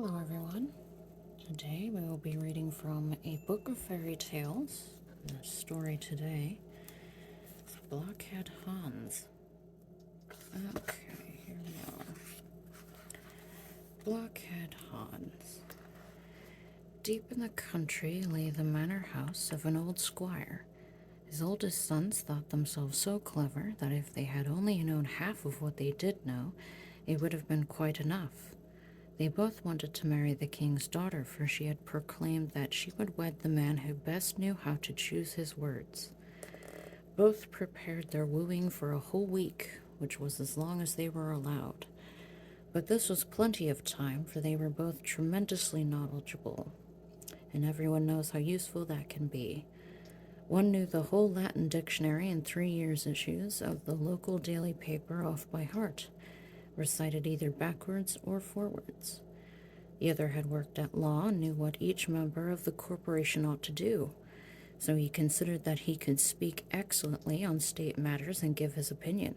Hello, everyone. Today we will be reading from a book of fairy tales. The story today is Blockhead Hans. Okay, here we are. Blockhead Hans. Deep in the country lay the manor house of an old squire. His oldest sons thought themselves so clever that if they had only known half of what they did know, it would have been quite enough. They both wanted to marry the king's daughter, for she had proclaimed that she would wed the man who best knew how to choose his words. Both prepared their wooing for a whole week, which was as long as they were allowed. But this was plenty of time, for they were both tremendously knowledgeable, and everyone knows how useful that can be. One knew the whole Latin dictionary and 3 years' issues of the local daily paper off by heart, recited either backwards or forwards. The other had worked at law and knew what each member of the corporation ought to do, so he considered that he could speak excellently on state matters and give his opinion.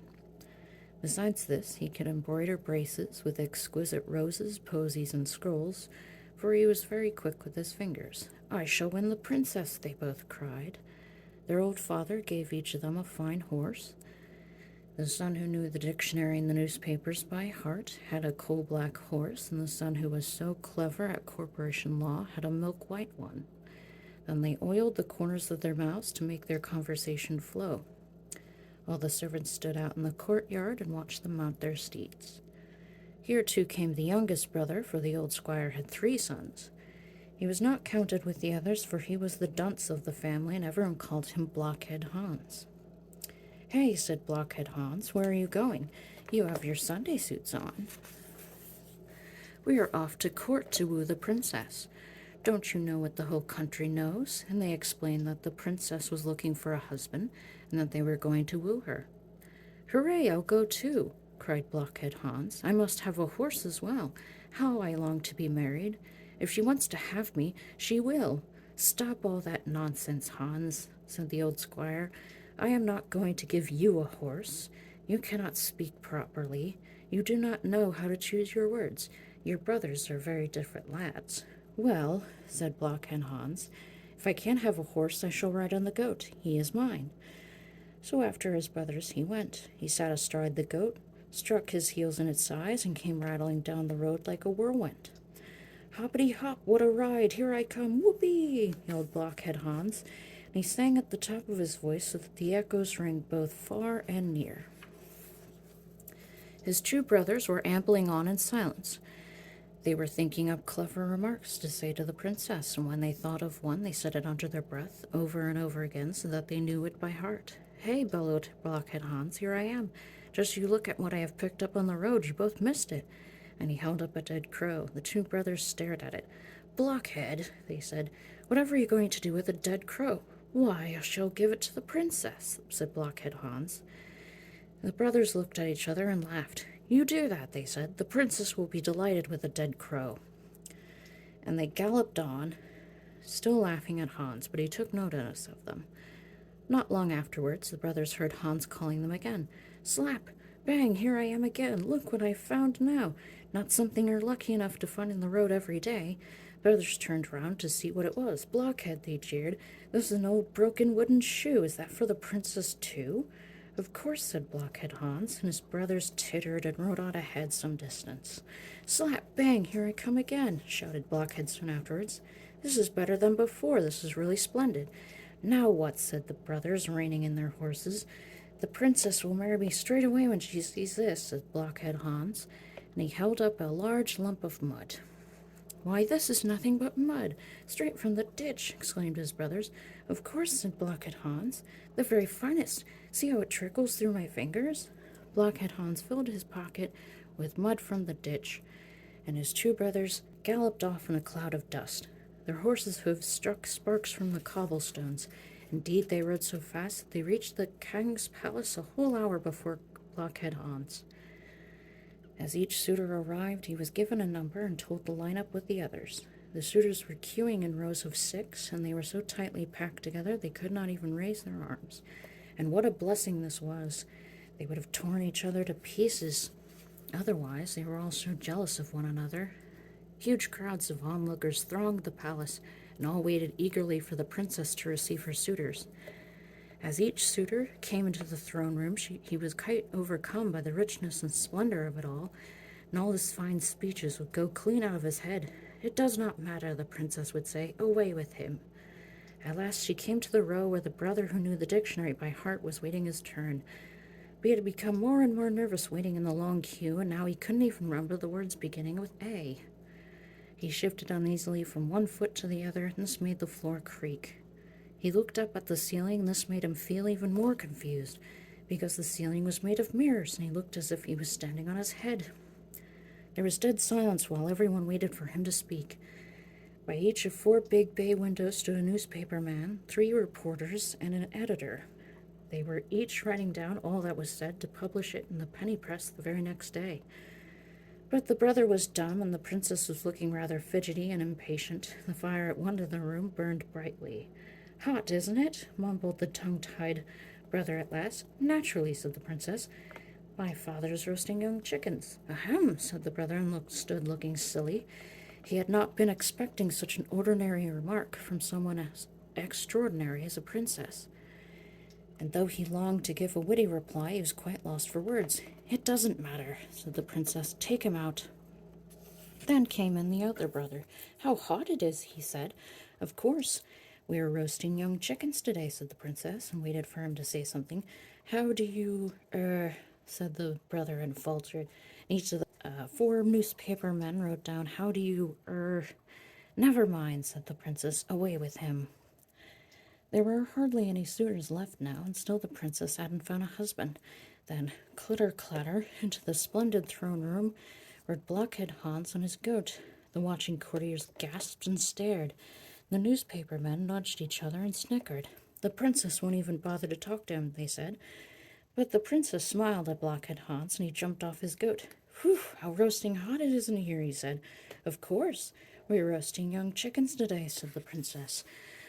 Besides this, he could embroider bracelets with exquisite roses, posies, and scrolls, for he was very quick with his fingers. "I shall win the princess," they both cried. Their old father gave each of them a fine horse. The son who knew the dictionary and the newspapers by heart had a coal-black horse, and the son who was so clever at corporation law had a milk-white one. Then they oiled the corners of their mouths to make their conversation flow. All the servants stood out in the courtyard and watched them mount their steeds. Here too came the youngest brother, for the old squire had 3 sons. He was not counted with the others, for he was the dunce of the family, and everyone called him Blockhead Hans. "Hey," said Blockhead Hans, "where are you going? You have your Sunday suits on." "We are off to court to woo the princess. Don't you know what the whole country knows?" And they explained that the princess was looking for a husband, and that they were going to woo her. "Hooray, I'll go too," cried Blockhead Hans. "I must have a horse as well. How I long to be married. If she wants to have me, she will." "Stop all that nonsense, Hans," said the old squire. "I am not going to give you a horse. You cannot speak properly. You do not know how to choose your words. Your brothers are very different lads." "Well," said Blockhead Hans, "if I can't have a horse, I shall ride on the goat. He is mine." So after his brothers he went. He sat astride the goat, struck his heels in its sides, and came rattling down the road like a whirlwind. "Hoppity hop, what a ride! Here I come, whoopee!" yelled Blockhead Hans, and he sang at the top of his voice so that the echoes rang both far and near. His 2 brothers were ambling on in silence. They were thinking up clever remarks to say to the princess, and when they thought of one, they said it under their breath, over and over again, so that they knew it by heart. "Hey," bellowed Blockhead Hans, "here I am. Just you look at what I have picked up on the road. You both missed it." And he held up a dead crow. The 2 brothers stared at it. "Blockhead," they said, "whatever are you going to do with a dead crow?" "Why, I shall give it to the princess," said Blockhead Hans. The brothers looked at each other and laughed. "You do that," they said. "The princess will be delighted with a dead crow." And they galloped on, still laughing at Hans, but he took no notice of them. Not long afterwards, the brothers heard Hans calling them again. "Slap! Bang! Here I am again! Look what I've found now! Not something you're lucky enough to find in the road every day." Brothers turned round to see what it was. "Blockhead," they jeered. "This is an old broken wooden shoe. Is that for the princess too?" "Of course," said Blockhead Hans, and his brothers tittered and rode on ahead some distance. "Slap! Bang! Here I come again!" shouted Blockhead soon afterwards. "This is better than before. This is really splendid." "Now what?" said the brothers, reining in their horses. "The princess will marry me straight away when she sees this," said Blockhead Hans, and he held up a large lump of mud. "Why, this is nothing but mud, straight from the ditch," exclaimed his brothers. "Of course," said Blockhead Hans, "the very finest. See how it trickles through my fingers." Blockhead Hans filled his pocket with mud from the ditch, and his 2 brothers galloped off in a cloud of dust. Their horses' hoofs struck sparks from the cobblestones. Indeed, they rode so fast that they reached the king's palace a whole hour before Blockhead Hans. As each suitor arrived, he was given a number and told to line up with the others. The suitors were queuing in rows of 6, and they were so tightly packed together they could not even raise their arms. And what a blessing this was! They would have torn each other to pieces. Otherwise, they were all so jealous of one another. Huge crowds of onlookers thronged the palace, and all waited eagerly for the princess to receive her suitors. As each suitor came into the throne room, he was quite overcome by the richness and splendor of it all, and all his fine speeches would go clean out of his head. "It does not matter," the princess would say, "away with him." At last she came to the row where the brother who knew the dictionary by heart was waiting his turn. But he had become more and more nervous waiting in the long queue, and now he couldn't even remember the words beginning with A. He shifted uneasily from one foot to the other, and this made the floor creak. He looked up at the ceiling, and this made him feel even more confused, because the ceiling was made of mirrors, and he looked as if he was standing on his head. There was dead silence while everyone waited for him to speak. By each of 4 big bay windows stood a newspaper man, 3 reporters, and an editor. They were each writing down all that was said to publish it in the penny press the very next day. But the brother was dumb, and the princess was looking rather fidgety and impatient. The fire at one end of the room burned brightly. "Hot, isn't it?" mumbled the tongue-tied brother at last. "Naturally," said the princess. "My father's roasting young chickens." "Ahem," said the brother, and stood looking silly. He had not been expecting such an ordinary remark from someone as extraordinary as a princess. And though he longed to give a witty reply, he was quite lost for words. "It doesn't matter," said the princess. "Take him out." Then came in the other brother. "How hot it is," he said. "Of course. We are roasting young chickens today," said the princess, and waited for him to say something. "How do you, said the brother and faltered. Each of the 4 newspaper men wrote down, "How do you, Never mind," said the princess. "Away with him." There were hardly any suitors left now, and still the princess hadn't found a husband. Then, clatter, into the splendid throne room rode Blockhead Hans on his goat. The watching courtiers gasped and stared. The newspaper men nudged each other and snickered. "The princess won't even bother to talk to him," they said. But the princess smiled at Blockhead Hans, and he jumped off his goat. "Whew, how roasting hot it is in here," he said. "Of course. We're roasting young chickens today," said the princess.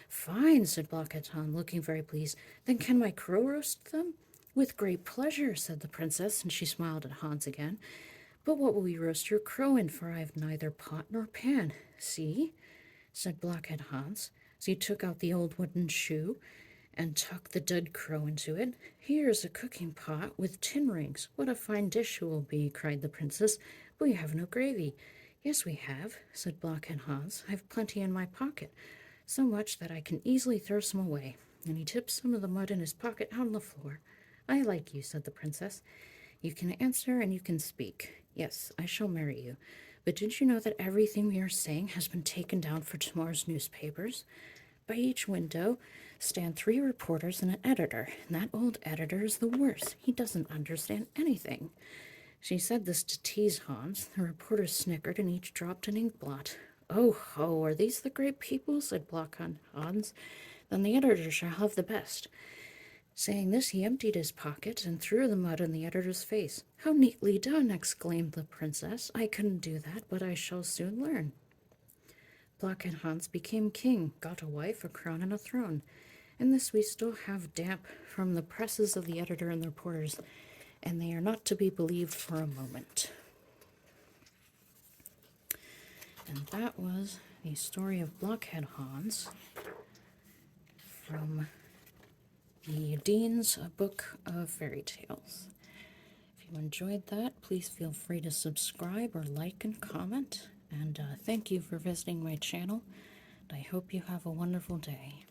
"Fine," said Blockhead Hans, looking very pleased. "Then can my crow roast them?" "With great pleasure," said the princess, and she smiled at Hans again. "But what will you roast your crow in, for I have neither pot nor pan?" "See," said Blockhead Hans, as he took out the old wooden shoe and tucked the dead crow into it. "Here's a cooking pot with tin rings. What a fine dish it will be," cried the princess. "But we have no gravy." "Yes, we have," said Blockhead Hans. "I've plenty in my pocket, so much that I can easily throw some away." And he tipped some of the mud in his pocket out on the floor. "I like you," said the princess. "You can answer and you can speak. Yes, I shall marry you. But did you know that everything we are saying has been taken down for tomorrow's newspapers? By each window stand 3 reporters and an editor, and that old editor is the worst. He doesn't understand anything." She said this to tease Hans. The reporters snickered, and each dropped an inkblot. "Oh ho, are these the great people?" said Blockhead Hans. "Then the editor shall have the best." Saying this, he emptied his pocket and threw the mud in the editor's face. "How neatly done!" exclaimed the princess. "I couldn't do that, but I shall soon learn." Blockhead Hans became king, got a wife, a crown, and a throne. And this we still have damp from the presses of the editor and the reporters, and they are not to be believed for a moment. And that was the story of Blockhead Hans from the Dean's Book of Fairy Tales. If you enjoyed that, please feel free to subscribe or like and comment. And thank you for visiting my channel. I hope you have a wonderful day.